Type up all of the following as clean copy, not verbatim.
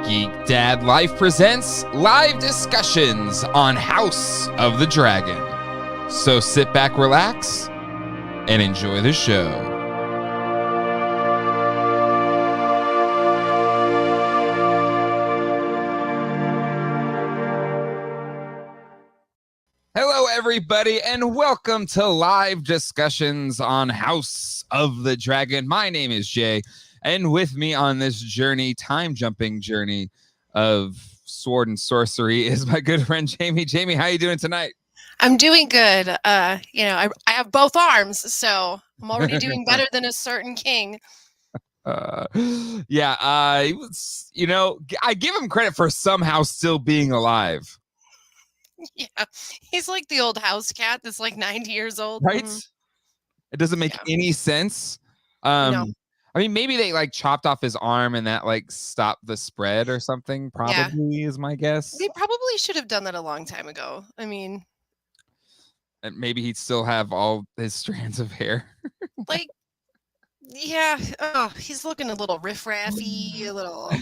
Geek Dad Life presents live discussions on House of the Dragon. So sit back, relax, and enjoy the show. Hello, everybody, and welcome to live discussions on House of the Dragon. My name is Jay. And with me on this journey, time-jumping journey of sword and sorcery is my good friend Jamie. Jamie, how are you doing tonight? I'm doing good. I have both arms, so I'm already doing better than a certain king. I give him credit for somehow still being alive. Yeah, he's like the old house cat that's like 90 years old. Right? Mm-hmm. It doesn't make any sense. No. I mean, maybe they like chopped off his arm and that like stopped the spread or something. Probably is my guess. They probably should have done that a long time ago. I mean, and maybe he'd still have all his strands of hair. Like, yeah. Oh, he's looking a little riff-raffy, a little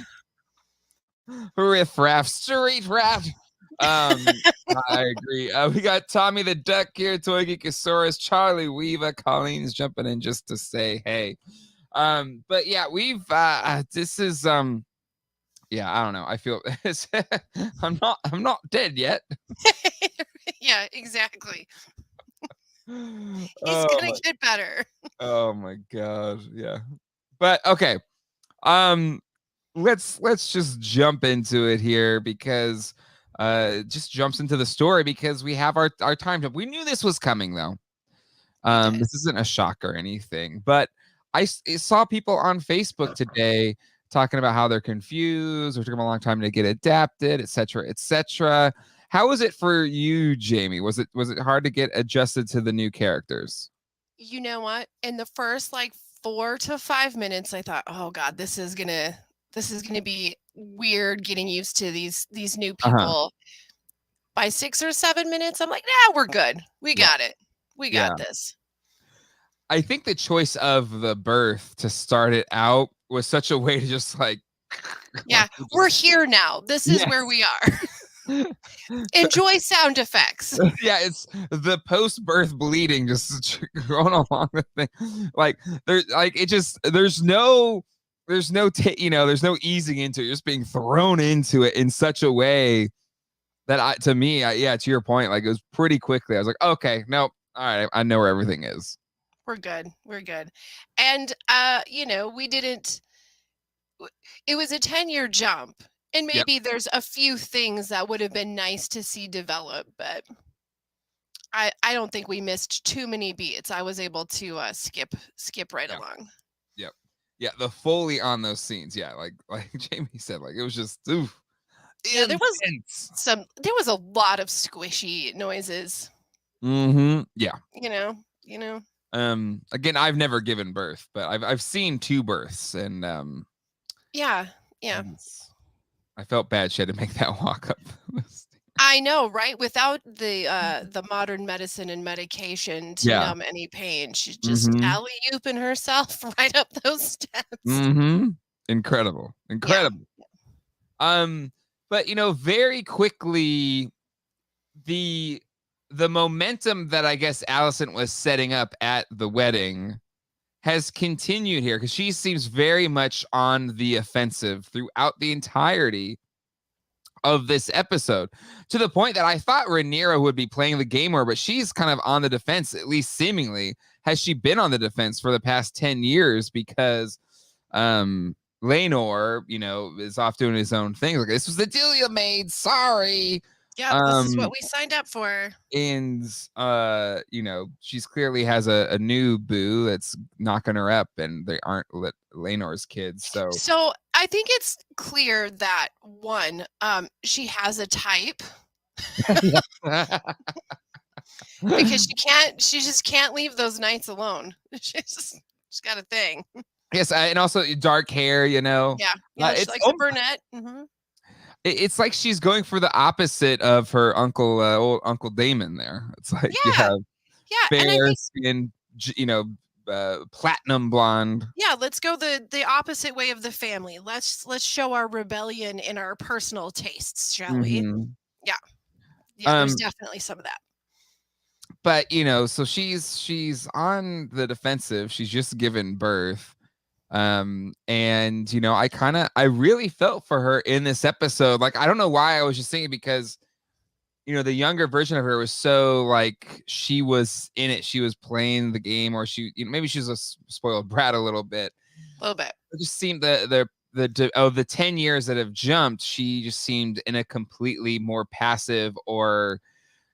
riff-raff, street raff. I agree. We got Tommy the Duck here, Toy Geekosaurus, Charlie Weaver, Colleen's jumping in just to say hey. But yeah, we've this is I don't know. I feel I'm not dead yet. Yeah, exactly. He's gonna get better. Oh my god, yeah. But okay. Let's just jump into it here because just jumps into the story because we have our time jump. We knew this was coming though. This isn't a shock or anything, but I saw people on Facebook today talking about how they're confused or took them a long time to get adapted, etc., etc. How was it for you, Jamie? Was it hard to get adjusted to the new characters? You know what? In the first like 4 to 5 minutes, I thought, "Oh God, this is gonna be weird getting used to these new people." By 6 or 7 minutes, I'm like, "Nah, we're good. We got it. We got this." I think the choice of the birth to start it out was such a way to just like, we're here now. This is where we are. Enjoy sound effects. Yeah, it's the post-birth bleeding just going along the thing. Like there's no easing into it. You're just being thrown into it in such a way that to your point, like it was pretty quickly. I was like, okay, nope, all right, I know where everything is. We're good. And we didn't. It was a 10-year jump. And maybe there's a few things that would have been nice to see develop, but I don't think we missed too many beats. I was able to skip right along. Yep. Yeah, the Foley on those scenes. Yeah, like Jamie said, like it was just oof. Yeah, there was a lot of squishy noises. Mm-hmm. Yeah. You know. Again, I've never given birth, but I've seen 2 births, and yeah. I felt bad she had to make that walk up. I know, right? Without the modern medicine and medication to numb any pain, she's just alley-ooping herself right up those steps. Mm-hmm. Incredible. Yeah. But very quickly, the momentum that I guess Alicent was setting up at the wedding has continued here because she seems very much on the offensive throughout the entirety of this episode, to the point that I thought Rhaenyra would be playing the game more, but she's kind of on the defense, at least seemingly. Has she been on the defense for the past 10 years because Laenor, is off doing his own thing. Like, this was the deal you made. Sorry. Yeah, this is what we signed up for. And she's clearly has a new boo that's knocking her up, and they aren't Laenor's kids. So I think it's clear that one, she has a type. Because she just can't leave those nights alone. She's got a thing. Yes, and also dark hair, Yeah, it's like a brunette. Mm-hmm. It's like she's going for the opposite of her uncle, old Uncle Damon. There, it's like you have fair skin, platinum blonde. Yeah, let's go the opposite way of the family. Let's show our rebellion in our personal tastes, shall we? Mhm. Yeah. Yeah, there's Um, definitely some of that. but so she's on the defensive. She's just given birth. And I really felt for her in this episode. Like, I don't know why. I was just thinking because the younger version of her was so like she was in it. She was playing the game, or maybe she was a spoiled brat a little bit. A little bit. It just seemed the 10 years that have jumped, she just seemed in a completely more passive, or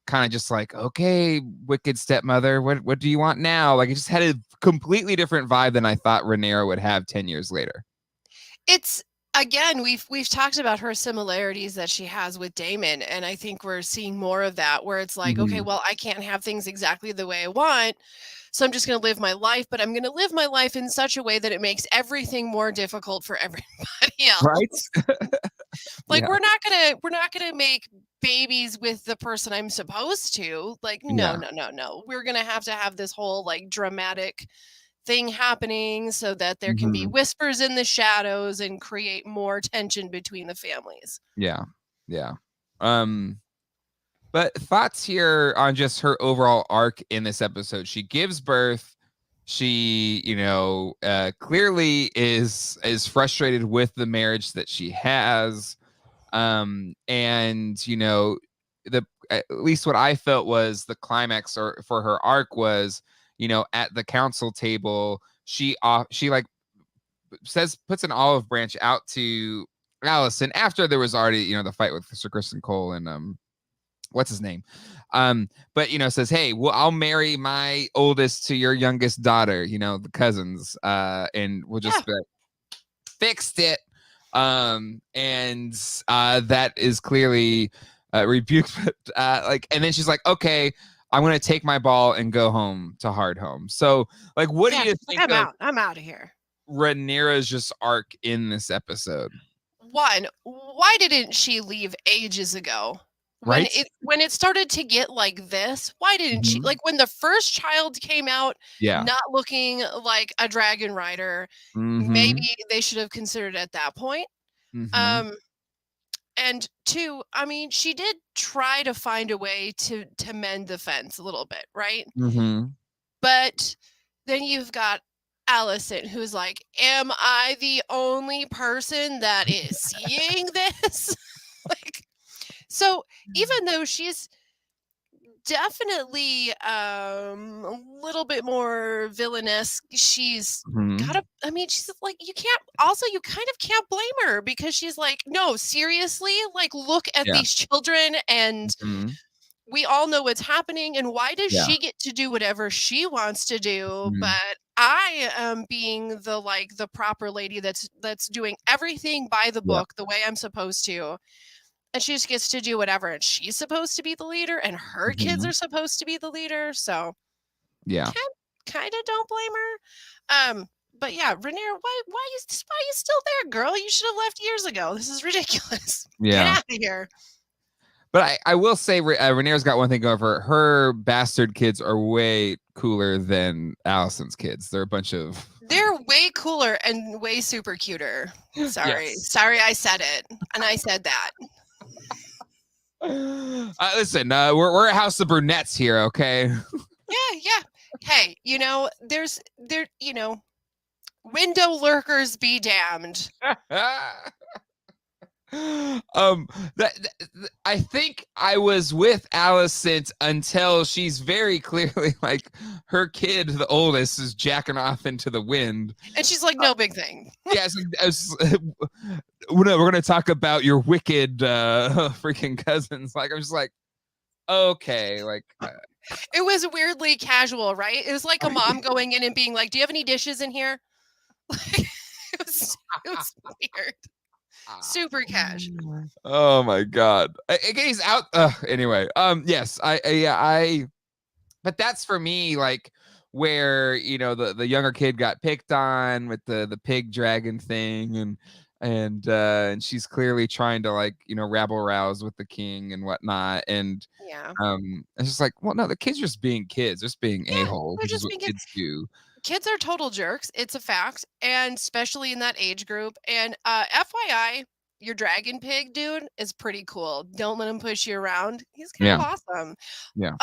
kind of just like, okay, wicked stepmother, what do you want now? Like, it just had a completely different vibe than I thought Rhaenyra would have 10 years later. It's again, we've talked about her similarities that she has with Damon, and I think we're seeing more of that where it's like, okay, Mhm. well, I can't have things exactly the way I want, so I'm just going to live my life, but I'm going to live my life in such a way that it makes everything more difficult for everybody else. Right? Like, Yeah. we're not gonna make babies with the person I'm supposed to. Like, no, Yeah. no, no, no. We're gonna have to have this whole like dramatic thing happening so that there can be Mhm. whispers in the shadows and create more tension between the families. Yeah. Yeah. Um, but thoughts here on just her overall arc in this episode. She gives birth. She, clearly is frustrated with the marriage that she has. And the at least what I felt was the climax or for her arc was, at the council table, she like puts an olive branch out to Allison after there was already, the fight with Sir Kristen Cole and what's his name? But says, hey, well, I'll marry my oldest to your youngest daughter, the cousins, and we'll Yeah, just be like, fixed it. And that is clearly rebuked. And then she's like, okay, I'm gonna take my ball and go home to Hardhome. So, like, what do yeah. you She's like, think of I'm out of here. Rhaenyra's just arc in this episode? One, why didn't she leave ages ago? Right? When it started to get like this, why didn't she, Mhm. like when the first child came out Yeah. not looking like a dragon rider, maybe Mm-hmm. they should have considered at that point. Mm-hmm. Um and two, I mean, she did try to find a way to mend the fence a little bit, right? Mm-hmm. But then you've got Allison who's like, "Am I the only person that is seeing this?" Like, so even though she's definitely a little bit more villainous, she's got Mm-hmm. a I mean, she's like, you kind of can't blame her because she's like, "No, seriously? Like, look at Yeah. these children and Mm-hmm. we all know what's happening, and why does Yeah. she get to do whatever she wants to do, Mm-hmm. but I am being the proper lady that's doing everything by the Yeah. book the way I'm supposed to, and she just gets to do whatever, and she's supposed to be the leader, and her kids Mm-hmm. are supposed to be the leader, so Yeah. kinda don't blame her. But yeah, Rhaenyra, why you still there, girl? You should have left years ago. This is ridiculous. Get Yeah. out of here. But I will say Rhaenyra's got one thing going for her. Her bastard kids are way cooler than Allison's kids. They're a bunch of They're way cooler and way super cuter. Sorry. yes. Sorry I said it. And I said that. Listen, we're a house of brunettes here, okay? Yeah, yeah. Hey, window lurkers be damned. I think I was with Allison until she's very clearly like her kid, the oldest, is jacking off into the wind. And she's like, no big thing. Yeah, we're gonna talk about your wicked freaking cousins. Like, I'm just like, okay, like It was weirdly casual, right? It was like a mom going in and being like, do you have any dishes in here? It was weird. Super cash. oh my god. Again, he's out. Anyway, yes, but that's for me, like where the younger kid got picked on with the pig dragon thing, and she's clearly trying to like rabble rouse with the king and whatnot, and Yeah. it's just like, well, no, the kids are just being kids, just being Yeah. a-holes, They're which is just what being kids do. kids are total jerks. It's a fact, and especially in that age group. And FYI, your dragon pig dude is pretty cool. Don't let him push you around. He's kind Yeah. of awesome. Yeah.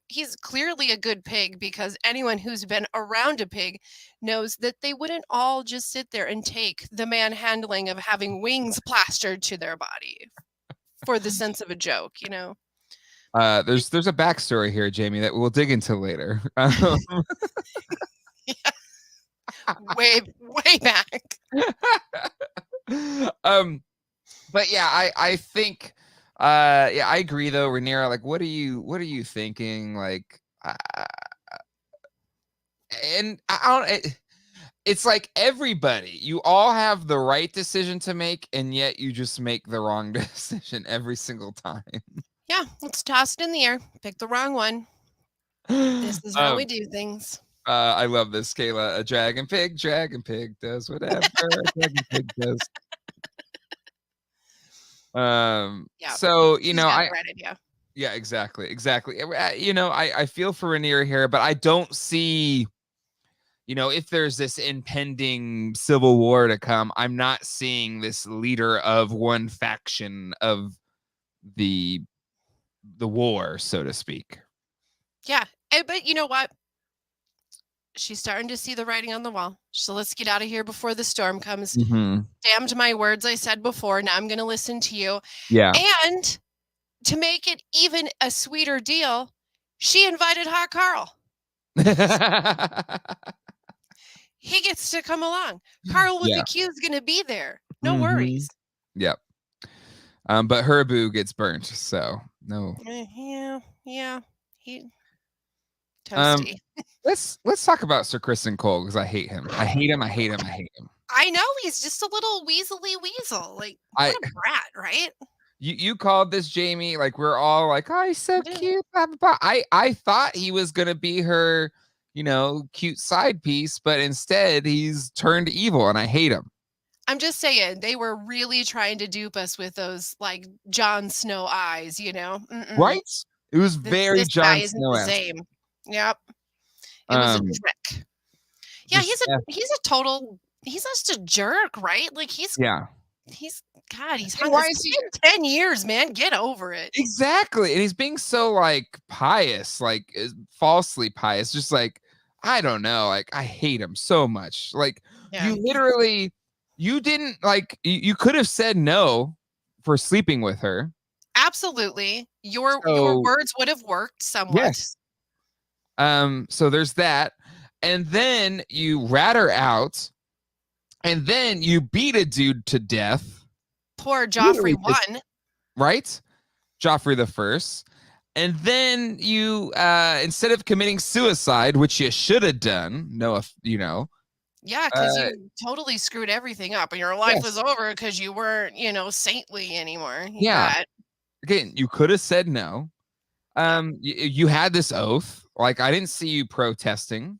He's clearly a good pig because anyone who's been around a pig knows that they wouldn't all just sit there and take the manhandling of having wings plastered to their body for the sense of a joke, you know. There's a backstory here, Jamie, that we'll dig into later. Way back. But yeah, I think yeah, I agree though, Rhaenyra. Like, what are you thinking? Like, and I don't. It's like everybody, you all have the right decision to make, and yet you just make the wrong decision every single time. Yeah, let's toss it in the air. Pick the wrong one. This is how we do things. I love this, Kayla. A dragon pig does whatever a dragon pig does. Yeah, So she's got the right idea. yeah, exactly. You know, I feel for Rhaenyra here, but I don't see, you know, if there's this impending civil war to come, I'm not seeing this leader of one faction of the war, so to speak. Yeah, but you know what? She's starting to see the writing on the wall. So let's get out of here before the storm comes. Damned my words I said before. Now I'm going to listen to you. Yeah. And to make it even a sweeter deal, she invited Hot Carl. He gets to come along. Carl with the Q is going to be there. No worries. Yep. But her boo gets burnt, so no. Yeah. He toasty. Let's talk about Sir Criston Cole, because I hate him. I hate him. I know, he's just a little weaselly weasel. Like, what a brat, right? You called this, Jamie. Like, we're all like, oh, he's so cute. Blah, blah, blah. I thought he was gonna be her, you know, cute side piece, but instead he's turned evil, and I hate him. I'm just saying, they were really trying to dupe us with those like Jon Snow eyes, you know? Right? It was very Jon Snow. The same. Yep. It was a trick. Yeah, he's just a jerk, right? Like he's hung 10 years, man. Get over it. Exactly. And he's being so like pious, like falsely pious, just like, I don't know, like I hate him so much. Like you literally, you didn't like, you could have said no for sleeping with her. Absolutely. Your words would have worked somewhat. Yes. So there's that. And then you rat her out. And then you beat a dude to death. Poor Joffrey won. Right? Joffrey the First. And then you, instead of committing suicide, which you should have done, you know. Yeah, because you totally screwed everything up. And your life was over because you weren't, you know, saintly anymore. Again, you could have said no. You had this oath. Like, I didn't see you protesting.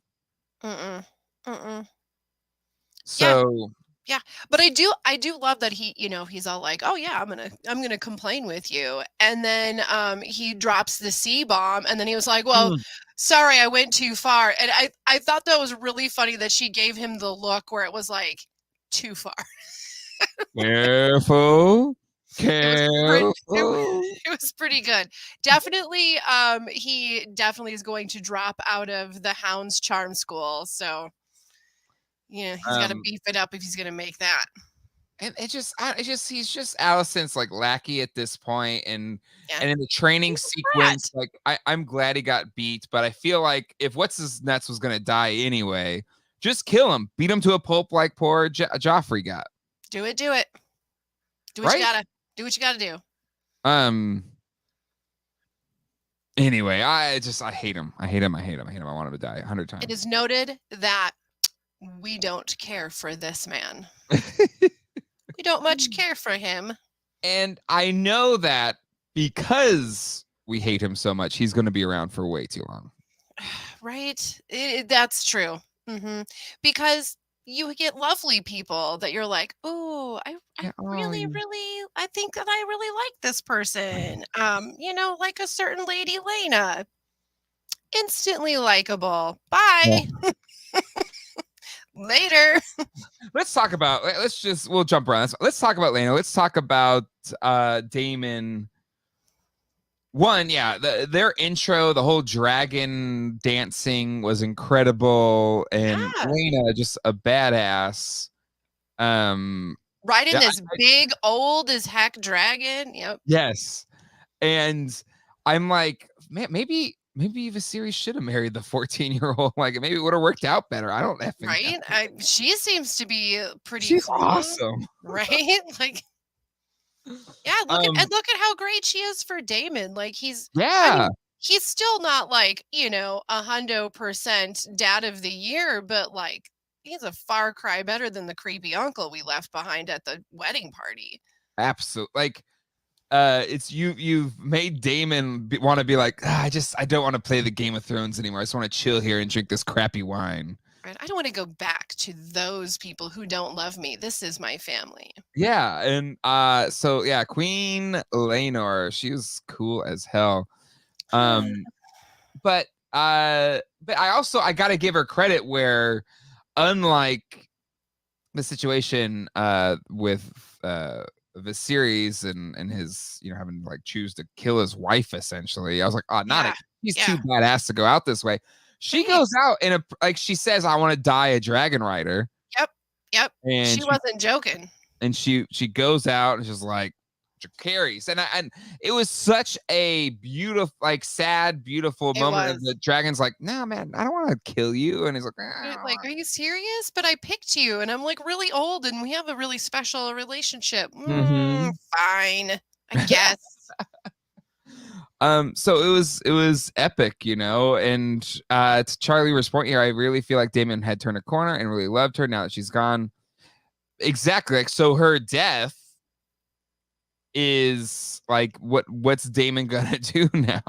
So yeah, but I do love that he, you know, he's all like, oh yeah, I'm gonna complain with you, and then he drops the C-bomb, and then he was like, well, sorry, I went too far, and I thought that was really funny that she gave him the look where it was like too far. Careful. It was pretty good. Definitely, he definitely is going to drop out of the Hound's Charm School, so. Yeah, he's got to beef it up if he's going to make that. And he's just Alicent's like lackey at this point, and in the training sequence, like I'm glad he got beat, but I feel like if what's his nuts was going to die anyway, just kill him, beat him to a pulp like poor Joffrey got. Do it. Do what you gotta. Do what you gotta do. Anyway, I hate him. I hate him. I want him to die 100 times. It is noted that we don't care for this man. We don't much care for him. And I know that because we hate him so much, he's going to be around for way too long. Right? That's true. Because you get lovely people that you're like, oh, I really, I think that I really like this person. You know, like a certain lady, Lena. Instantly likable. Bye. Later. Let's talk about. We'll jump around. Let's talk about Lena. Let's talk about Damon. One, yeah, their intro, the whole dragon dancing was incredible, and Yeah. Lena just a badass. Riding Yeah, this big old as heck dragon. Yep. yes, and I'm like, man, maybe Viserys should have married the 14-year-old. Like, maybe it would have worked out better. I don't effing know. Right? She seems to be pretty She's cool. awesome. Right? Like, yeah, look at how great she is for Damon. Like I Yeah, mean, he's still not like, 100% dad of the year, but like he's a far cry better than the creepy uncle we left behind at the wedding party. absolutely. Like, it's you've made Damon want to be like, I don't want to play the Game of Thrones anymore. I just want to chill here and drink this crappy wine. Right? I don't want to go back to those people who don't love me. This is my family. Yeah, and so yeah, Queen Laenor, she was cool as hell. Um, but I gotta give her credit where, unlike the situation with Viserys and his, having to like choose to kill his wife essentially, I was like, oh, Yeah. he's Yeah. too badass to go out this way. She Right. goes out in like she says, I want to die a dragon rider. Yep. Yep. And She wasn't joking. and she goes out and she's like, carries, and it was such a beautiful, like, sad, beautiful It moment. And was. the dragon's like, no, man, I don't want to kill you, and he's like, Like, are you serious? But I picked you, and I'm like really old, and we have a really special relationship. Fine, I guess. So it was epic, and to Charlie Weir's point here, I really feel like Damon had turned a corner and really loved her now that she's gone. Exactly, like, so her death is like, what's Damon gonna do now?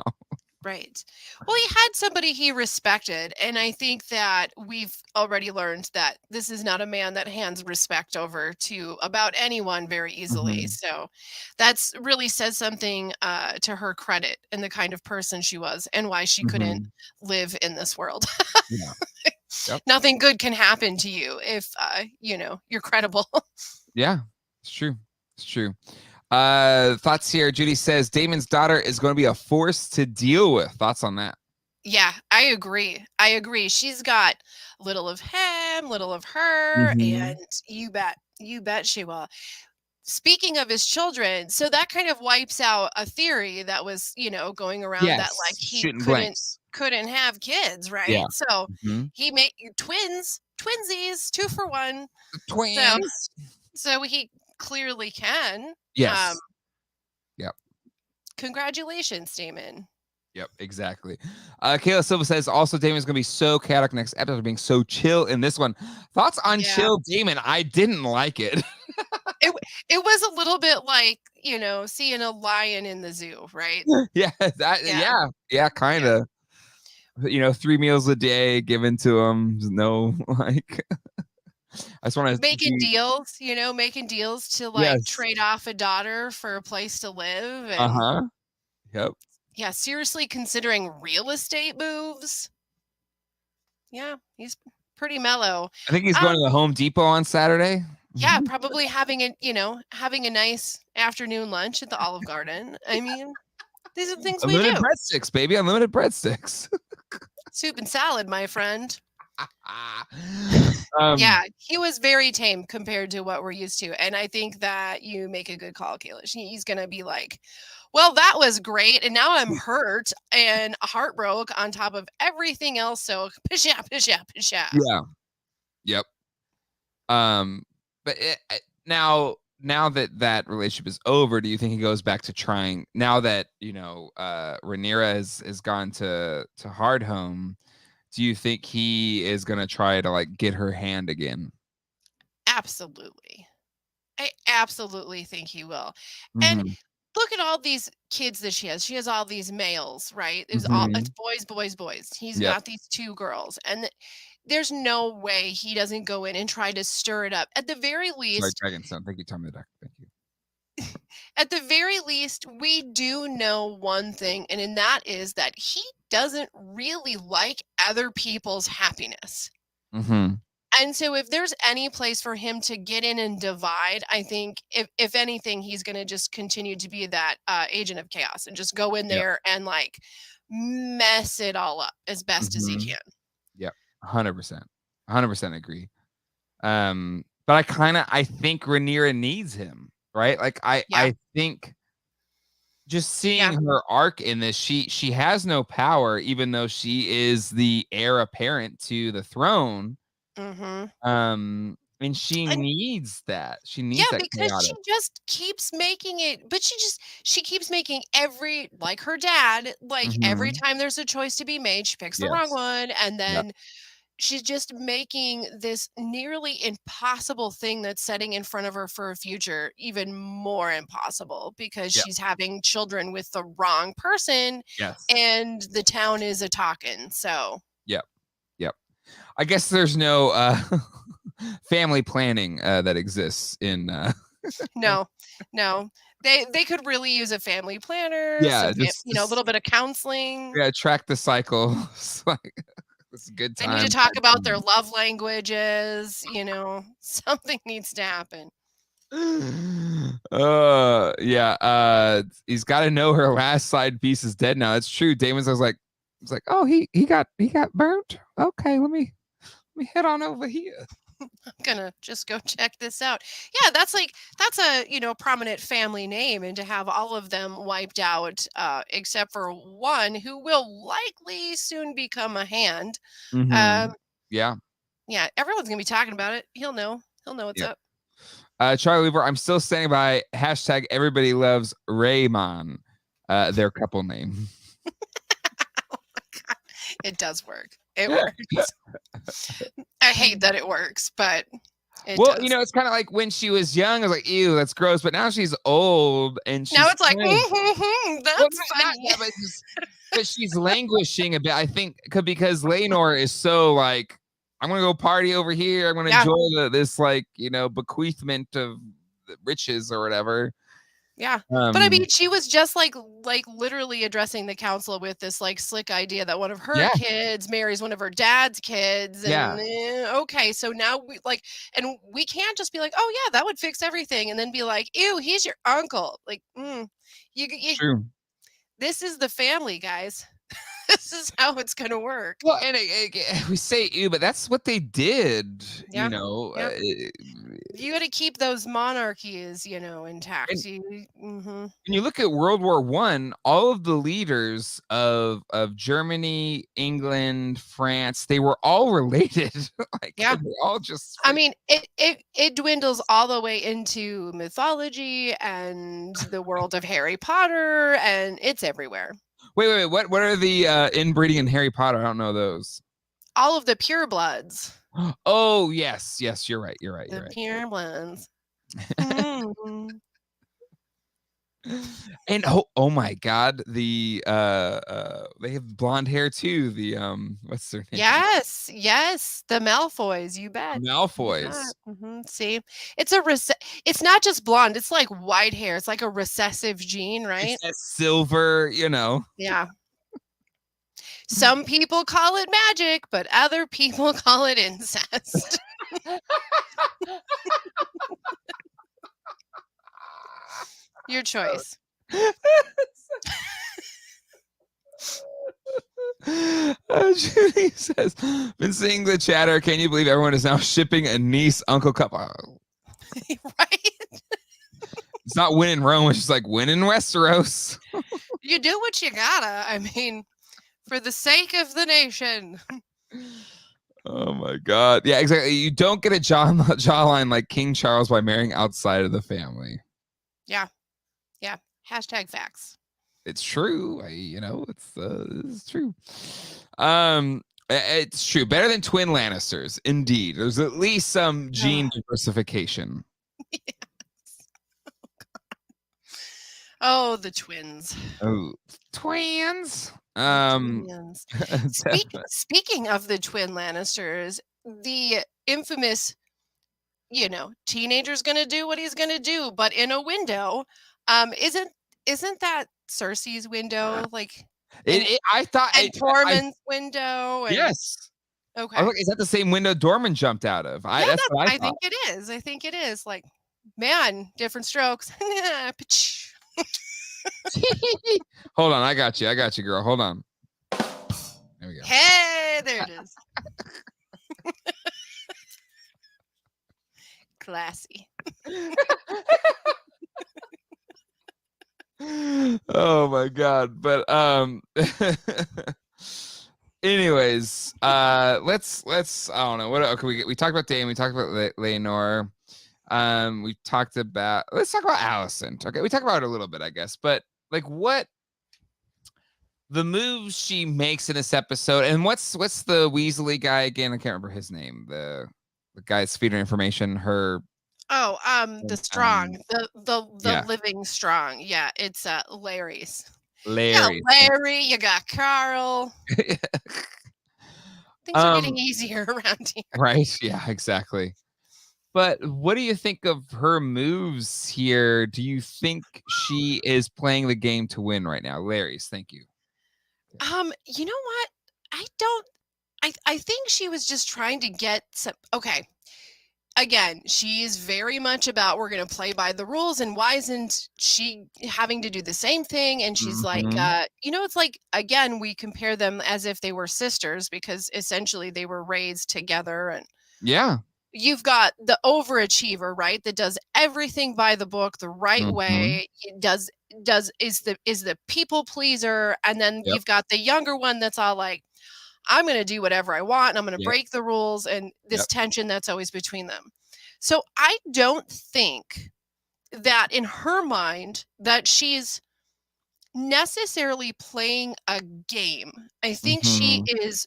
Right. Well, he had somebody he respected, and I think that we've already learned that this is not a man that hands respect over to about anyone very easily. So that's really says something to her credit and the kind of person she was and why she couldn't live in this world. Yeah. Yep. Nothing good can happen to you if you're credible. Yeah, it's true. It's true. Thoughts here. Judy says Damon's daughter is going to be a force to deal with. Thoughts on that? Yeah, I agree. She's got little of him, little of her, and you bet she will. Speaking of his children, so that kind of wipes out a theory that was, going around that Yes, like he shooting blanks. couldn't have kids, right? Yeah. So he made twinsies, 2 for 1. Twins. So he clearly can. Yes. Yep. Congratulations, Damon. Yep, exactly. Kayla Silva says also Damon's gonna be so chaotic next episode, being so chill in this one. Thoughts on chill Damon? I didn't like it. It was a little bit like, seeing a lion in the zoo, right? Yeah, kind of. 3 meals a day given to him. No, like, I just want to making deals to like trade off a daughter for a place to live. And Yep. Yeah, seriously considering real estate moves. Yeah, he's pretty mellow. I think he's going to the Home Depot on Saturday. Yeah, probably having a nice afternoon lunch at the Olive Garden. I mean, these are things we do. Unlimited breadsticks, baby. Unlimited breadsticks. Soup and salad, my friend. Yeah, he was very tame compared to what we're used to. And I think that you make a good call, Kayla. He's going to be like, well, that was great. And now I'm hurt and heartbroken on top of everything else. So, pisha. Yeah. Yep. But now that relationship is over, do you think he goes back to trying, now that, Rhaenyra has gone to Hardhome? Do you think he is going to try to like get her hand again? Absolutely. I absolutely think he will. And look at all these kids that she has. She has all these males, right? It's boys. He's got these 2 girls. And there's no way he doesn't go in and try to stir it up. At the very least, sorry, Dragonstone. Thank you, Tommy the Duck. Thank you. At the very least, we do know one thing, and that is that he doesn't really like other people's happiness. And so if there's any place for him to get in and divide, I think if anything, he's going to just continue to be that agent of chaos and just go in Yep. there and like mess it all up as best as he Mhm. can. Yep. 100%. 100% agree. But I think Rhaenyra needs him, right? Like Yeah. I think just seeing Yeah. her arc in this, she has no power, even though she is the heir apparent to the throne. Hmm. And she And needs that. She yeah, needs that because she chaotic. just keeps making it, but she keeps making every, like her dad, like every Mhm. time there's a choice to be made, she picks the wrong Yes. one, and Yep. then she's just making this nearly impossible thing that's setting in front of her for a future even more impossible because Yep. she's having children with the wrong person Yes. and the town is a talking. So, Yep. Yep. I guess there's no family planning that exists in no, no. They could really use a family planner, yeah, some a little bit of counseling. yeah, track the cycle. It's like it's a good They need to time. talk about their love languages, something needs to happen. Yeah, he's got to know her last side piece is dead now. It's true. Damon's was like, it's like, oh, he got burnt. Okay, let me head on over here. Gonna just go check this out. Yeah, that's a prominent family name, and to have all of them wiped out, except for one who will likely soon become a hand. Mm-hmm. Um, Yeah. yeah, everyone's gonna be talking about it. He'll know. He'll know what's Yeah. up. Charlie Weaver, I'm still standing by hashtag everybody loves Raymond, their couple name. It does work. It works. I hate that it works, but it Well, does. it's kind of like when she was young, I was like, ew, that's gross. But now she's old and Now she's it's like, kind of, well, that's not funny. that, but she's languishing a bit. I think because Laenor is so like, I'm gonna go party over here. I'm gonna Yeah, enjoy this like bequeathment of riches or whatever. yeah. But I mean, Um, she was just like literally addressing the council with this like slick idea that one of her yeah, kids marries one of her dad's kids, yeah, and okay, so now and we can't just be like, oh yeah, that would fix everything, and then be like, ew, he's your uncle. Like, you true. this is the family, guys. This is how it's gonna work. Well, and we say ew, but that's what they did. Yeah, yeah. You got to keep those monarchies, And intact. Mhm. when you look at World War One, all of the leaders of Germany, England, France, they were all related. Like Yeah. they all just I mean, it dwindles all the way into mythology and the world of Harry Potter, and it's everywhere. wait. What are the inbreeding in Harry Potter? I don't know those. All of the purebloods. Oh yes, you're right. You're right. The You're right. purebloods. Mm. And oh my God, they have blonde hair too. The what's their name? Yes, yes, the Malfoys, you bet. You bet. Malfoys. See, it's not just blonde, it's like white hair. It's like a recessive gene, It's right? that silver. Yeah. Some people call it magic, but other people call it incest. Your choice. Judy says, been seeing the chatter. Can you believe everyone is now shipping a niece Uncle Cup? Right? It's not winning Rome, it's just like winning Westeros. You do what you gotta. I mean, for the sake of the nation. Oh my God. Yeah, exactly. You don't get a jawline like King Charles by marrying outside of the family. Yeah. Yeah. Hashtag facts. It's true. It's true. It's true. Better than twin Lannisters, indeed. There's at least some gene diversification. Oh, the twins. Oh, twins. Twins. Speaking of the twin Lannisters, the infamous, teenager's gonna do what he's gonna do, but in a window. Isn't that Cersei's window? Like, and I thought Tormund's window, and yes. I was Okay. like, is that the same window Dorman jumped out of? Yeah, That's what I I thought. think it is. I think it is. Like, man, different strokes. Pach. Hold on, I got you, girl. Hold on. There we go. Hey, there it is. Classy. Oh my god. But anyways, let's I don't know. What okay, we talked about Dane, we talked about Leonor. We talked about let's talk about Alicent. Okay, we talked about it a little bit, I guess. But like what the moves she makes in this episode, and what's the Weasley guy again? I can't remember his name. The guy's feeding information. Her Oh, the strong, um the yeah, living strong. Yeah, it's Larry's. Yeah, Larry. Larry, you got Carl. Things are getting um easier around here. right, yeah, exactly. But what do you think of her moves here? Do you think she is playing the game to win right now? Larry's, thank you. You know what? I don't I think she was just trying to get some okay. Again, she is very much about we're going to play by the rules, and why isn't she having to do the same thing? And she's like, Mhm. it's like again we compare them as if they were sisters because essentially they were raised together. And Yeah. you've got the overachiever, right, that does everything by the book the right Mhm. way. It does is the people pleaser, and then Yep. you've got the younger one that's all like, I'm going to do whatever I want and I'm going to Yep. break the rules, and this Yep. tension that's always between them. So I don't think that in her mind that she's necessarily playing a game. Mhm.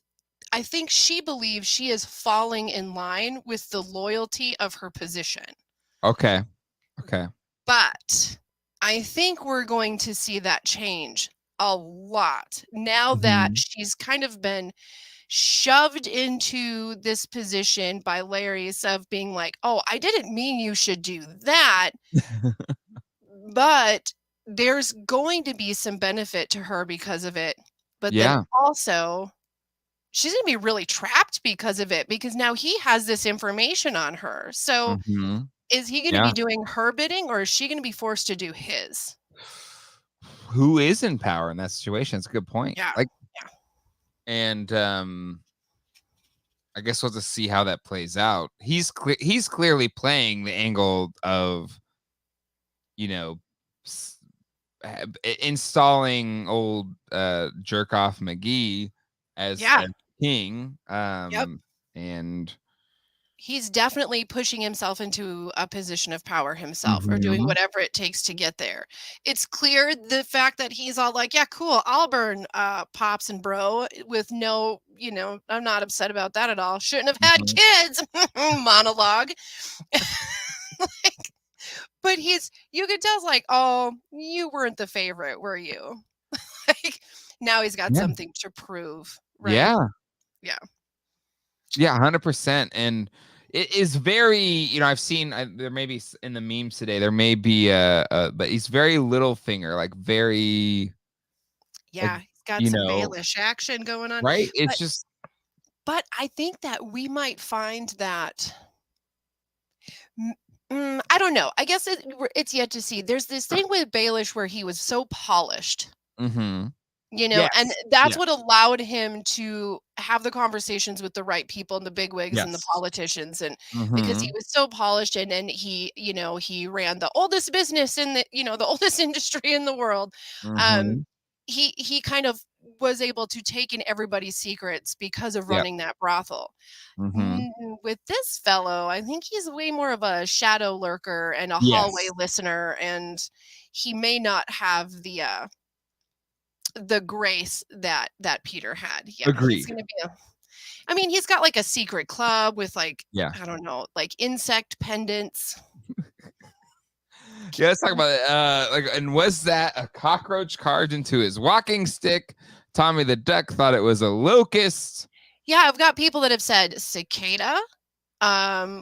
I think she believes she is falling in line with the loyalty of her position. Okay. Okay. But I think we're going to see that change a lot now that Mhm. she's kind of been shoved into this position by Larry's of being like, "Oh, I didn't mean you should do that, but there's going to be some benefit to her because of it." But then Yeah. also, she's going to be really trapped because of it because now he has this information on her. So, Mhm. is he going to be Yeah. doing her bidding or is she going to be forced to do his? Who is in power in that situation? It's a good point. Yeah. Like, Yeah. and I guess we'll just see how that plays out. He's clearly playing the angle of, you know, s- installing old jerk off McGee Yeah. as king. Yep. And He's definitely pushing himself into a position of power himself or doing Mhm. whatever it takes to get there. It's clear the fact that he's all like, "Yeah, cool, I'll burn, pops and bro," with no, "I'm not upset about that at all. Shouldn't have had Mhm. kids," monologue. Like, but you could tell it's like, "Oh, you weren't the favorite, were you?" Like, now he's got Yeah. something to prove, right? Yeah. Yeah. Yeah, 100%. And it is very, I've seen there may be in the memes today, there may be but he's very little finger, like very like, Yeah, he's got you some know, Baelish action going on. right? It's But just I think that we might find that mm, I don't know. I guess it's yet to see. There's this thing with Baelish where he was so polished, mhm. and Yes. that's Yes. what allowed him to have the conversations with the right people and the bigwigs and the Yes. politicians, and because he Mhm. was so polished, and then he ran the oldest business in the oldest industry in the world. Um, Mhm. he kind of was able to take in everybody's secrets because of Yep. running that brothel. Mhm. With this fellow, I think he's way more of a shadow lurker and a hallway Yes. listener, and he may not have the grace that Peter had. Yeah, he's Agreed. gonna be I mean, he's got like a secret club with like, Yeah. I don't know, like insect pendants. Yeah, let's talk about it. And was that a cockroach carved into his walking stick? Tommy the Duck thought it was a locust. Yeah, I've got people that have said cicada,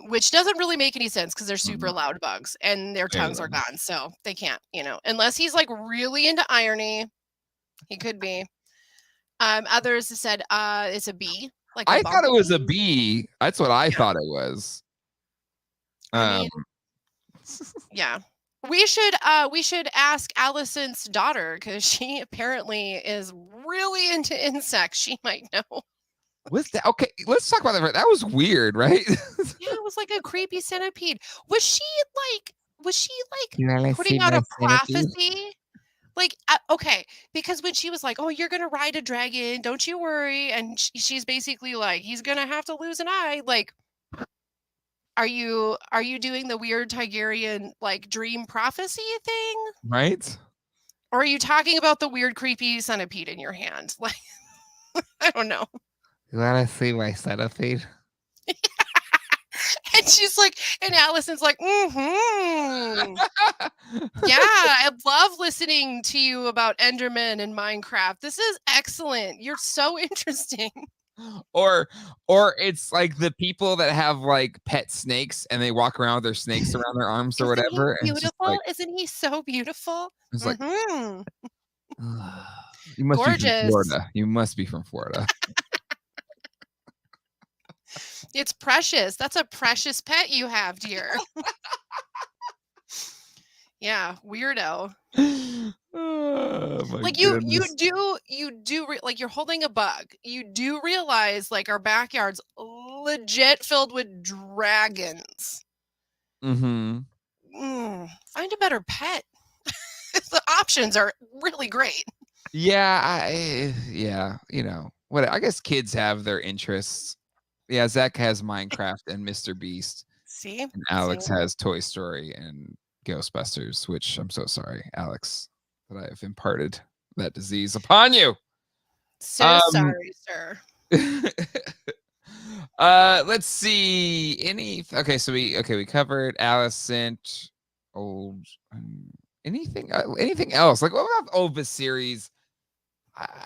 which doesn't really make any sense because they're super Mm, loud bugs and their tongues are clearly. gone, so they can't, unless he's like really into irony. He could be. Others have said it's a bee. Like a I thought it was a bumblebee? bee. That's what I Yeah. thought it was. I Um, mean, yeah. We should ask Allison's daughter because she apparently is really into insects. She might know. what's that? Okay, let's talk about that. That was weird, right? Yeah, it was like a creepy centipede. Was she like You wanna see putting out my a centipede? prophecy? Like, okay, because when she was like, "Oh, you're gonna ride a dragon, don't you worry," and she's basically like, "He's gonna have to lose an eye." Like, are you doing the weird Tigerian like dream prophecy thing, Right? or are you talking about the weird creepy centipede in your hand? Like, I don't know. You wanna see my centipede? And she's like, and Allison's like, mm-hmm. Yeah, I love listening to you about Enderman and Minecraft. This is excellent. You're so interesting. or it's like the people that have like pet snakes and they walk around with their snakes around their arms or Isn't he whatever, and beautiful? Isn't he so beautiful? it's like, Mhm. you must be from Gorgeous. Florida. You must be from Florida. It's precious. That's a precious pet you have, dear. Yeah, weirdo. Oh my Like goodness. like you're holding a bug. You do realize like our backyard's legit filled with dragons. Mhm. Find a better pet. The options are really great. Yeah, what I guess kids have their interests. Yeah, Zach has Minecraft and Mr. Beast, See? and See? Alex has Toy Story and Ghostbusters, which I'm so sorry, Alex, that I have imparted that disease upon you. So Um, sorry, sir. let's see. Okay, so we covered Alicent, old, anything else? Like what about Ovis series?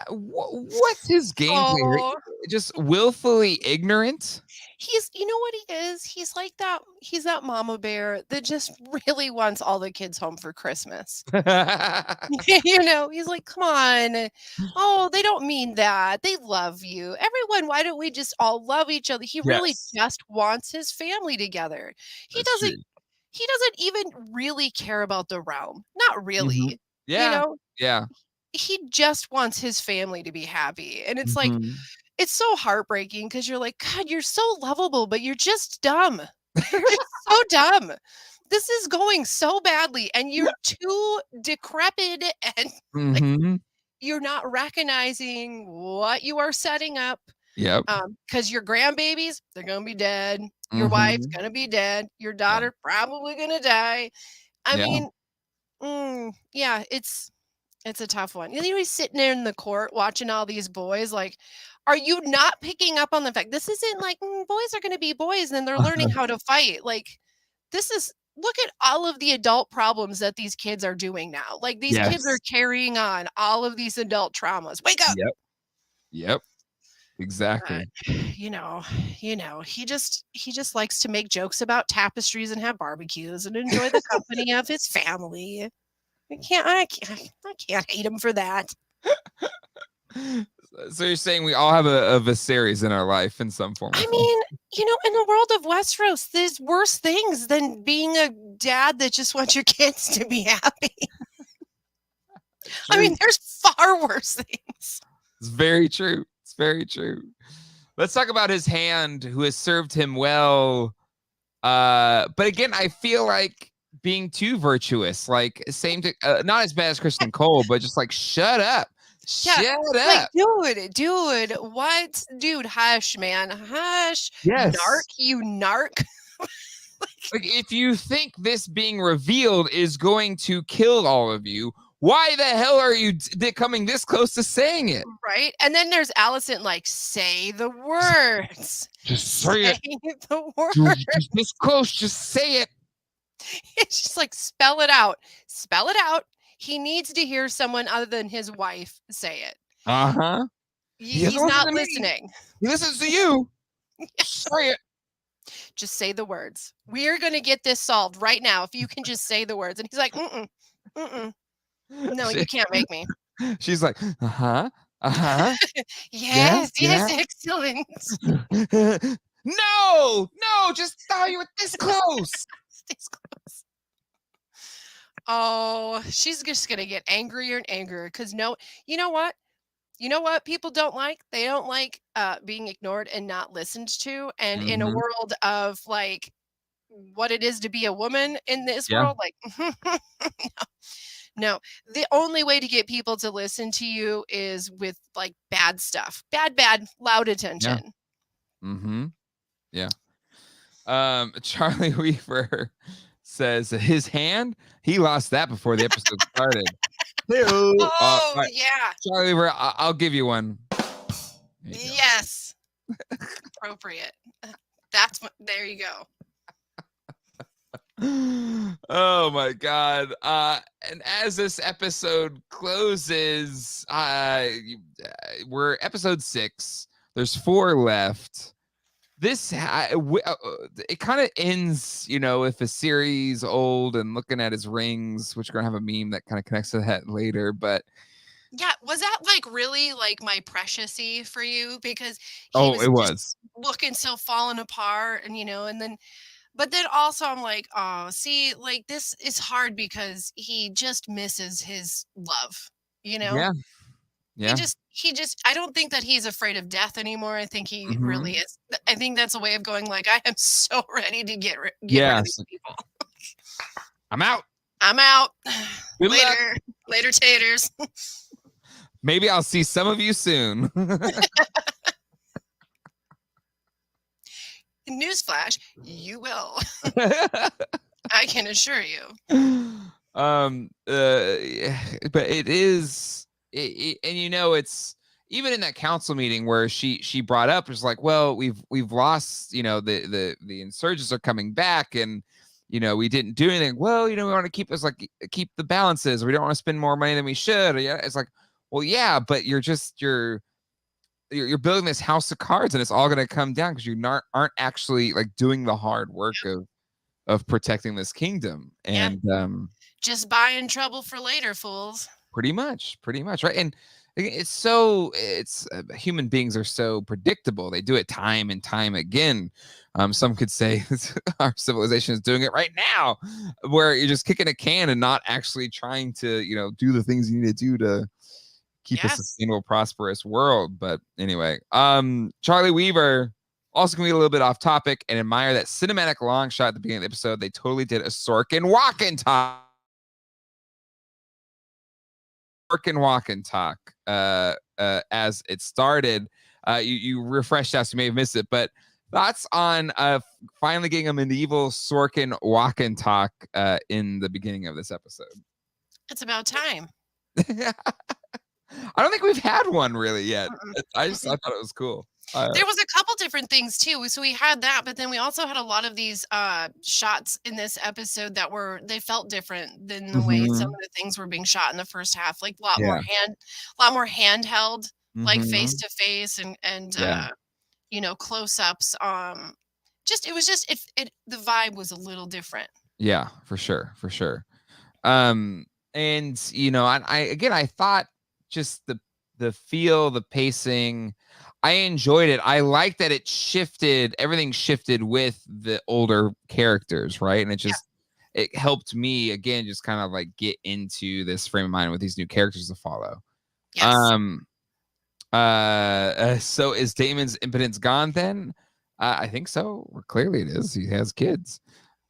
What's his gameplay here? Oh, Just willfully ignorant? you know what he is? He's that mama bear that just really wants all the kids home for Christmas. He's like, "Come on. Oh, they don't mean that. They love you. Everyone, why don't we just all love each other?" He really Yes, just wants his family together. He that's doesn't true. he doesn't even really care about the realm. Not Mhm. really. You Yeah, know, yeah. he just wants his family to be happy. And it's like, Mhm. it's so heartbreaking because you're like, God, you're so lovable, but you're just dumb. You're so dumb. This is going so badly, and you're too decrepit, and like Mhm. you're not recognizing what you are setting up. Yep. Because your grandbabies, they're gonna be dead. Your wife's Mhm. gonna be dead. Your Yeah. daughter probably gonna die. I Yeah. mean, yeah, it's a tough one. He's sitting there in the court watching all these boys. Like, are you not picking up on the fact this isn't like boys are going to be boys and then they're learning how to fight? Like, this is look at all of the adult problems that these kids are doing now. Like, these kids are Yes. carrying on all of these adult traumas. Wake up! Yep. Yep. But, Exactly. he just likes to make jokes about tapestries and have barbecues and enjoy the company of his family. I can't hate him for that. So you're saying we all have a Viserys in our life in some form or I fashion? mean, in the world of Westeros, there's worse things than being a dad that just wants your kids to be happy. I True. mean, there's far worse things. It's very true. It's very true. Let's talk about his hand, who has served him well. But again, I feel like being too virtuous, like same to not as bad as Kristen Cole, but just like shut up. Yeah, Shut like, up. dude, what? Dude, hush, man, hush. Narc, Yes. you narc. Like if you think this being revealed is going to kill all of you, why the hell are you coming this close to saying it? Right? And then there's Allison, like, say the words. Just say Say it. the words. Just this close. Just say it. It's just like, spell it out. Spell it out. He needs to hear someone other than his wife say it. Uh-huh. He doesn't He's listen not to me. listening. He listens to you. Say it. Just say the words. We're going to get this solved right now if you can just say the words. And he's like, mm-mm, mm-mm. No, you can't make me. She's like, uh-huh. Uh-huh. Yes, Yes, yes, yeah. excellent. No, no, just thought you were this close. Stays close. Oh, she's just gonna get angrier and angrier because no, you know what? You know what people don't like? They don't like being ignored and not listened to. And in a Mhm. world of like what it is to be a woman in this Yeah, world, like no, the only way to get people to listen to you is with like bad stuff, bad, loud yeah. attention. Mhm. Yeah. Charlie Weaver says that his hand, he lost that before the episode started. Hey-o. Oh Alright, yeah, Charlie Weaver, I'll give you one. There you go. yes, appropriate. That's what. There you go. Oh my god. And as this episode closes, we're episode 6. There's 4 left. It kind of ends, with a series old and looking at his rings, which we're gonna have a meme that kind of connects to that later. But Yeah, was that like really like my preciousy for you because he oh, was it just was. looking so fallen apart and and then but then also I'm like, "Oh, see, like this is hard because he just misses his love." You know? Yeah, yeah. He just I don't think that he's afraid of death anymore. I think he really Hmm. is. I think that's a way of going like, "I am so ready to get rid of these Yes, people. I'm out. I'm out. Good luck. Later. Later taters." Maybe I'll see some of you soon. Newsflash, you will. I can assure you. But it is, and it's even in that council meeting where she brought up, it's like, well, we've lost, the insurgents are coming back, and we didn't do anything. Well, we want to keep the balances. We don't want to spend more money than we should. Yeah, it's like, well, yeah, but you're building this house of cards, and it's all going to come down because you aren't actually like doing the hard work of protecting this kingdom. Yeah, And just buying trouble for later, fools. pretty much, right? And human beings are so predictable. They do it time and time again. Some could say our civilization is doing it right now, where you're just kicking a can and not actually trying to do the things you need to do to keep a Yes. sustainable, prosperous world. But anyway, Charlie Weaver, also gonna be a little bit off topic, and admire that cinematic long shot at the beginning of the episode. They totally did a Sorkin walk and talk. Sorkin walk and talk. As it started. You refreshed us, you may have missed it, but thoughts on finally getting a medieval Sorkin walk and talk in the beginning of this episode. It's about time. I don't think we've had one really yet. Mm-mm, I mm-mm. thought it was cool. There was a couple different things too. So we had that, but then we also had a lot of these shots in this episode that they felt different than the way some Mhm. of the things were being shot in the first half. Like Yeah. a lot more handheld, like face Mhm. to face and Yeah. close ups. Just it was just it the vibe was a little different. Yeah, for sure, for sure. Um, and I thought just the feel, the pacing, I enjoyed it. I like that everything shifted with the older characters, right? And Yeah. it helped me again just kind of like get into this frame of mind with these new characters to follow. Yes. Um, so is Damon's impotence gone then? I think so. Well, clearly it is. He has kids.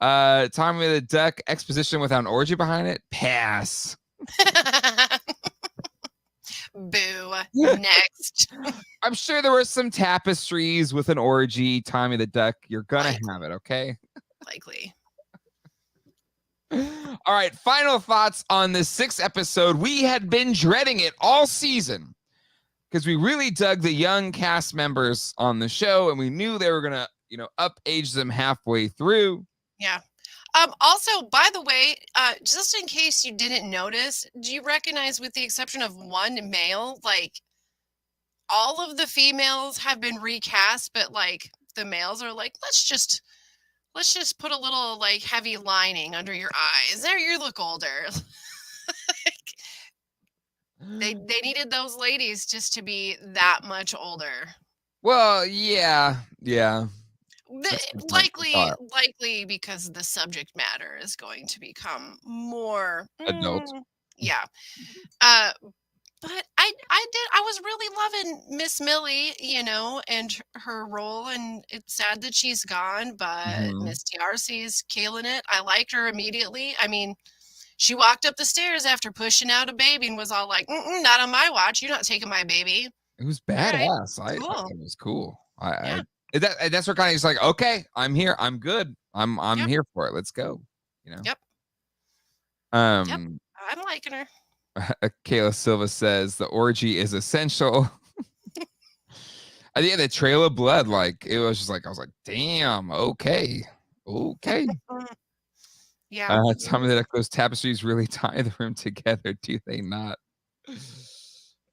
Tommy the Duck exposition without an orgy behind it. Pass. Boo. Next. I'm sure there were some tapestries with an orgy. Tommy the Duck, you're gonna Like have it, okay? likely. All right. Final thoughts on this 6th episode. We had been dreading it all season because we really dug the young cast members on the show, and we knew they were gonna, up age them halfway through. Yeah. Also, by the way, just in case you didn't notice, do you recognize, with the exception of one male, like all of the females have been recast, but like the males are like, let's just put a little like heavy lining under your eyes. There, you look older. They needed those ladies just to be that much older. Well, yeah. That's a good point. Likely because the subject matter is going to become more Adult. yeah. Uh but I was really loving Miss Millie, and her role, and it's sad that she's gone, but Mhm. Miss TRC is killing it. I liked her immediately. I mean, she walked up the stairs after pushing out a baby and was all like, "Not on my watch. You're not taking my baby." It was All right, badass. I thought cool. it was cool. Yeah, That's where kind of like, okay, I'm here. I'm good. I'm yep, here for it. Let's go. You know. yep, yep. Um, I'm liking her. Kayla Silva says the orgy is essential. Yeah, the trail of blood. Like it was just like I was like, damn. Okay. Mm, yeah. Tell me that those tapestries really tie the room together. Do they not?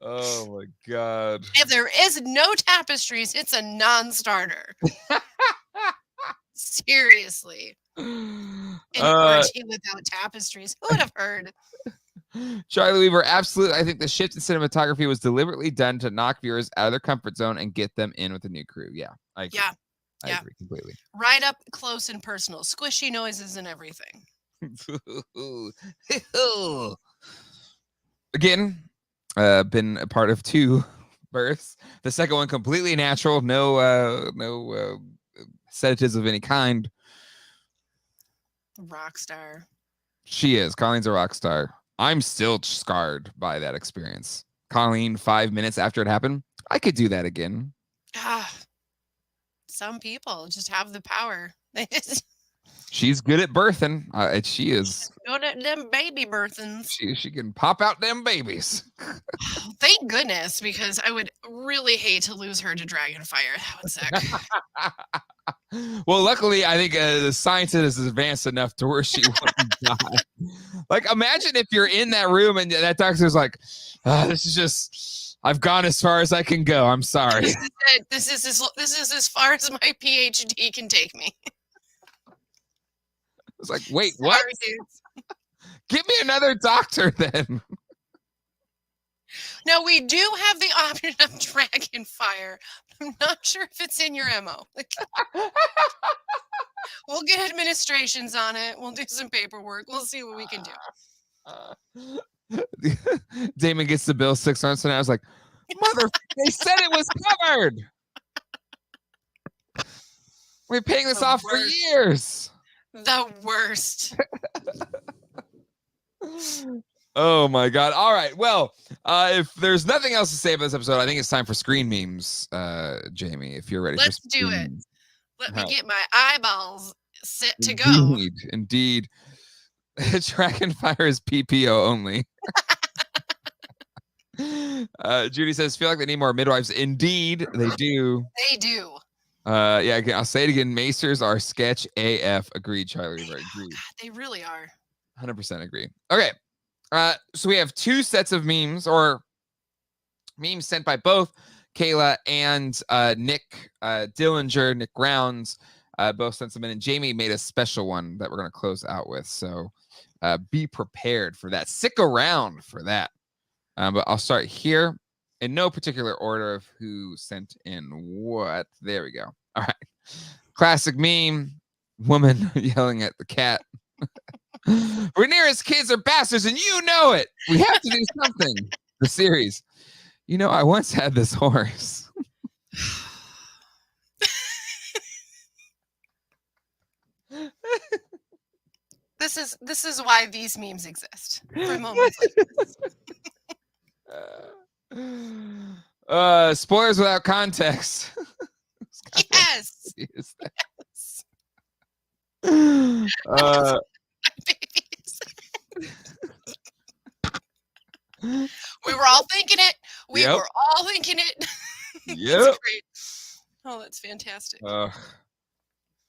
Oh my god. If there is no tapestries, it's a non-starter. Seriously. An orgy without tapestries. Who would have heard? Charlie Weaver, absolutely. I think the shift in cinematography was deliberately done to knock viewers out of their comfort zone and get them in with a new crew. Yeah, I agree. Yeah. I Yeah. agree completely. Right up close and personal. Squishy noises and everything. Again, been a part of 2 births. The second one completely natural, no sedatives of any kind. Rock star. She is. Colleen's a rock star. I'm still scarred by that experience. Colleen, 5 minutes after it happened, I could do that again. Ah, some people just have the power. They just She's good at birthing. She is. go to them baby birthings. She can pop out them babies. Thank goodness, because I would really hate to lose her to Dragonfire. That would suck. Well, luckily, I think the science is advanced enough to where she wouldn't die. Like, imagine if you're in that room and that doctor's like, "This is just, I've gone as far as I can go. I'm sorry." This is it. This is as far as my PhD can take me. It's like, wait, Sorry, what? dudes. Give me another doctor then. No, we do have the option of Dragonfire. I'm not sure if it's in your MO. We'll get administrations on it. We'll do some paperwork. We'll see what we can do. Damon gets the bill 6 months and I was like, mother, they said it was covered. We're paying this off for years. The worst. Oh my god. All right. Well, if there's nothing else to say about this episode, I think it's time for screen memes, Jamie, if you're ready. Let's do it. Let me get my eyeballs set to go. Indeed. Dragonfire is PPO only. Judy says, feel like they need more midwives. Indeed, they do. They do. Yeah, I'll say it again. Macers are sketch AF. Agreed, Charlie. Agreed. They really are. 100% agree. Okay. So we have 2 sets of memes, or memes sent by both Kayla and Nick Dillinger, Nick Rounds. Both sent them in, and Jamie made a special one that we're going to close out with. So be prepared for that. Stick around for that. But I'll start here in no particular order of who sent in what. There we go. All right. Classic meme. Woman yelling at the cat. Rhaenyra's kids are bastards and you know it. We have to do something. The series. You know, I once had this horse. This is why these memes exist. For moments like this. Spoilers without context. Yes. We were all thinking it. We were all thinking it. Yep. That's great. Oh, that's fantastic.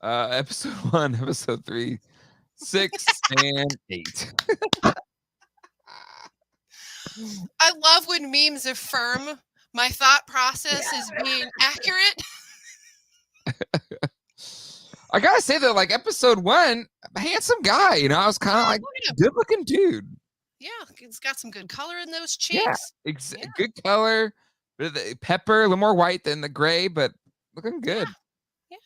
Episode 1, episode 3, 6, and 8. I love when memes affirm my thought process is being accurate. I gotta say that, like, episode 1, handsome guy, you know, I was kind of like, good looking dude. Yeah, it's got some good color in those Yeah, cheeks. Yeah, good color. Bit of the pepper, a little more white than the gray, but looking good. yeah.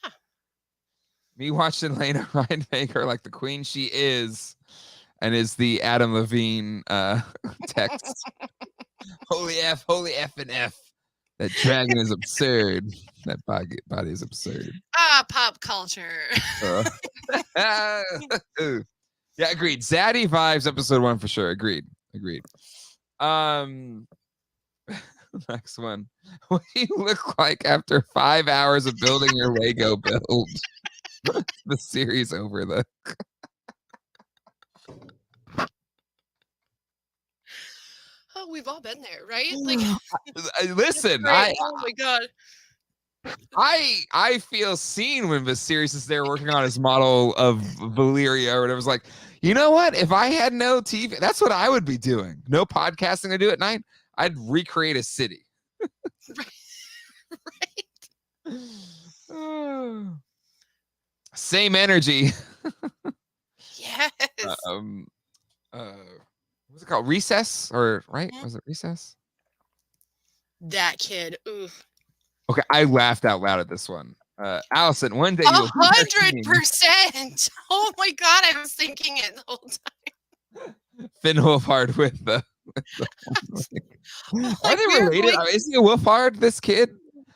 Me watching Lena Ryan make her like the queen she is, and is the Adam Levine text. Holy F and F. That dragon is absurd. That body is absurd. Pop culture. Uh, yeah, agreed. Zaddy vibes, episode 1 for sure. Agreed. Um, next one. What do you look like after 5 hours of building your Lego build? The series over the. Oh, we've all been there, right? Like, Listen, right. Oh my god. I feel seen when Viserys is there working on his model of Valyria or whatever. It's like, you know what? If I had no TV, that's what I would be doing. No podcasting to do at night. I'd recreate a city. Right. Same energy. Yes. What's it called? Recess, or right? Was it Recess? That kid. Ooh. Okay, I laughed out loud at this one. Allison, one day you'll 100%. Oh my god, I was thinking it the whole time. Finn Wolfhard with the Like, are they related? Is he a Wolfhard, this kid?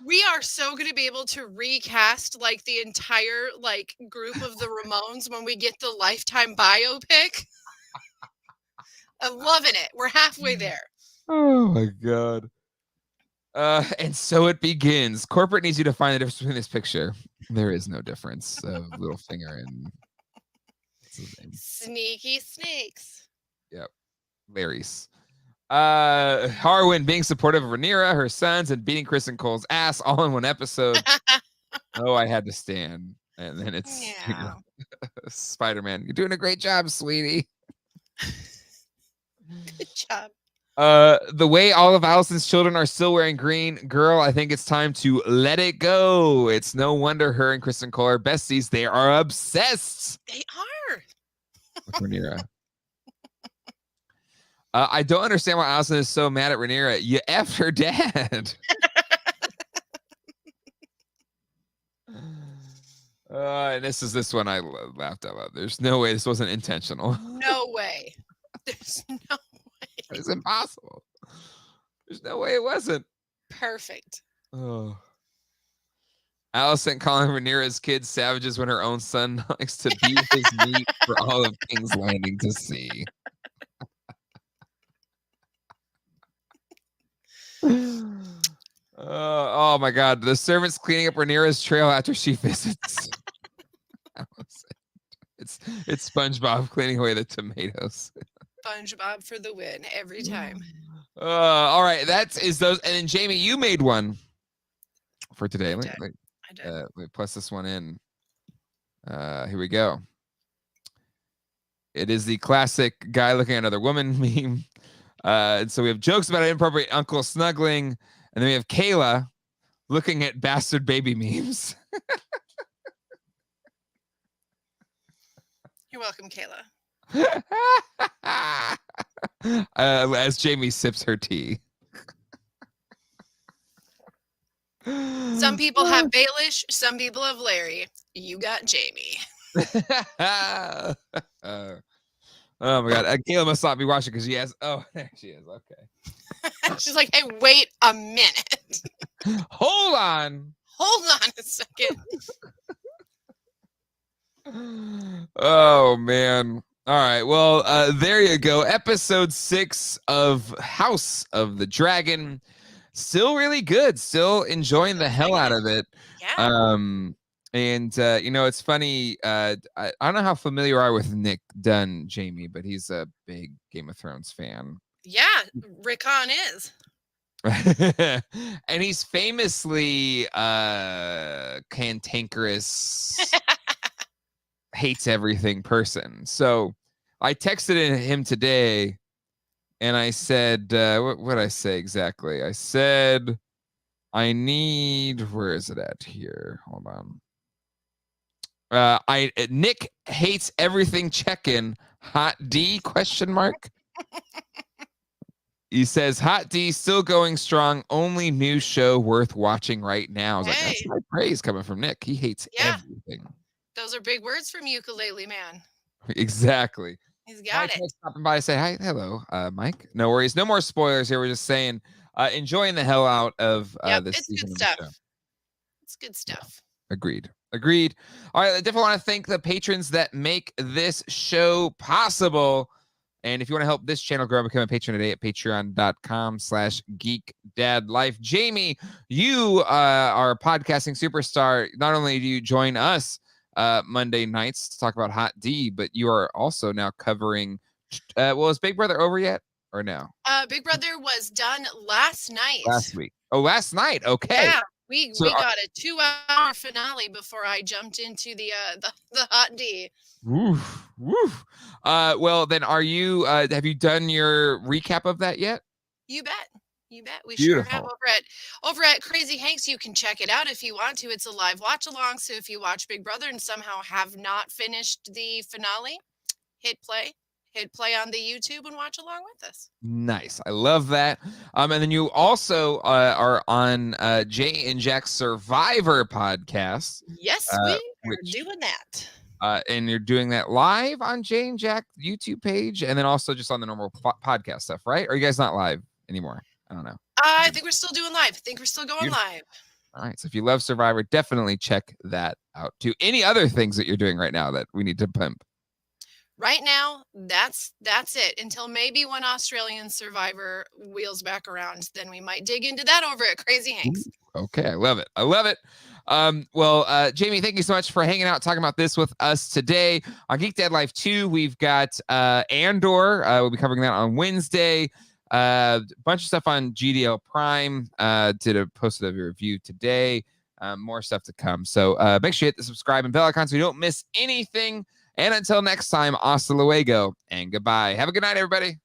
We are so going to be able to recast like the entire like group of the Ramones when we get the Lifetime biopic. I'm loving it. We're halfway there. Oh my god. And so it begins. Corporate needs you to find the difference between this picture. There is no difference of little finger and Sneaky snakes. Yep. Larry's. Harwin being supportive of Rhaenyra, her sons, and beating Kristen Cole's ass all in one episode. Oh, I had to stand. And then it's Spider-Man. You're doing a great job, sweetie. Good job. The way all of Allison's children are still wearing green, girl, I think it's time to let it go. It's no wonder her and Kristen Cole are besties. They are obsessed. They are. With Rhaenyra. I don't understand why Allison is so mad at Rhaenyra. You effed her dad. And this one I laughed out loud. There's no way this wasn't intentional. No way. There's no way. It's impossible. There's no way it wasn't. Perfect. Oh. Allison calling Rhaenyra's kids savages when her own son likes to beat his meat for all of King's Landing to see. Oh my god. The servants cleaning up Rhaenyra's trail after she visits. It's SpongeBob cleaning away the tomatoes. SpongeBob for the win every time. All right, that is those. And then Jamie, you made one for today. I did. Let me plus this one in. Here we go. It is the classic guy looking at another woman meme. And so we have jokes about inappropriate uncle snuggling, and then we have Kayla looking at bastard baby memes. You're welcome, Kayla. As Jamie sips her tea. Some people have Baelish, some people have Larry. You got Jamie. Oh my god, Kayla must not be watching because she has. Oh, there she is. Okay. She's like, hey, wait a minute. Hold on. Hold on a second. Oh man. All right. Well, there you go. Episode 6 of House of the Dragon. Still really good. Still enjoying the hell out of it. Yeah. And it's funny. I don't know how familiar you are with Nick Dunn, Jamie, but he's a big Game of Thrones fan. Yeah, Rickon is. And he's famously cantankerous, hates everything person. So I texted him today and I said, what did I say exactly? I said, I need, where is it at here? Hold on. Nick hates everything check-in. Hot D question mark. He says, Hot D still going strong. Only new show worth watching right now. I was like, that's Hey, high praise coming from Nick. He hates yeah, everything. those are big words from Ukulele Man. Exactly. He's Mike got it. stopping by to say hi. Hello, Mike. No worries. No more spoilers here. We're just saying, enjoying the hell out of Yep, this it's good season of the stuff. show. It's good stuff. Agreed. All right. I definitely want to thank the patrons that make this show possible. And if you want to help this channel grow, become a patron today at patreon.com/geekdadlife. Jamie, you are a podcasting superstar. Not only do you join us Monday nights to talk about Hot D, but you are also now covering, is Big Brother over yet or no? Big Brother was done last night. Last week. Oh, last night. Okay. Yeah, we got a 2-hour finale before I jumped into the Hot D. Woof, woof. Well, then are you, have you done your recap of that yet? You bet. You bet. We Beautiful. sure have over at Crazy Hanks. You can check it out if you want to. It's a live watch along. So if you watch Big Brother and somehow have not finished the finale, hit play on the YouTube and watch along with us. Nice. I love that. And then you also are on Jay and Jack's Survivor podcast. Yes, we are doing that. And you're doing that live on Jay and Jack YouTube page, and then also just on the normal podcast stuff, right? Or are you guys not live anymore? I don't know. I think we're still doing live. I think we're still going live. All right. So if you love Survivor, definitely check that out too. Any other things that you're doing right now that we need to pimp? Right now, that's it. Until maybe when Australian Survivor wheels back around, then we might dig into that over at Crazy Hanks. Ooh, okay, I love it. Jamie, thank you so much for hanging out, talking about this with us today. On Geek Dad Life 2, we've got Andor. We'll be covering that on Wednesday. Bunch of stuff on GDL Prime. Posted a review today. More stuff to come. So make sure you hit the subscribe and bell icon so you don't miss anything. And until next time, hasta luego and goodbye. Have a good night, everybody.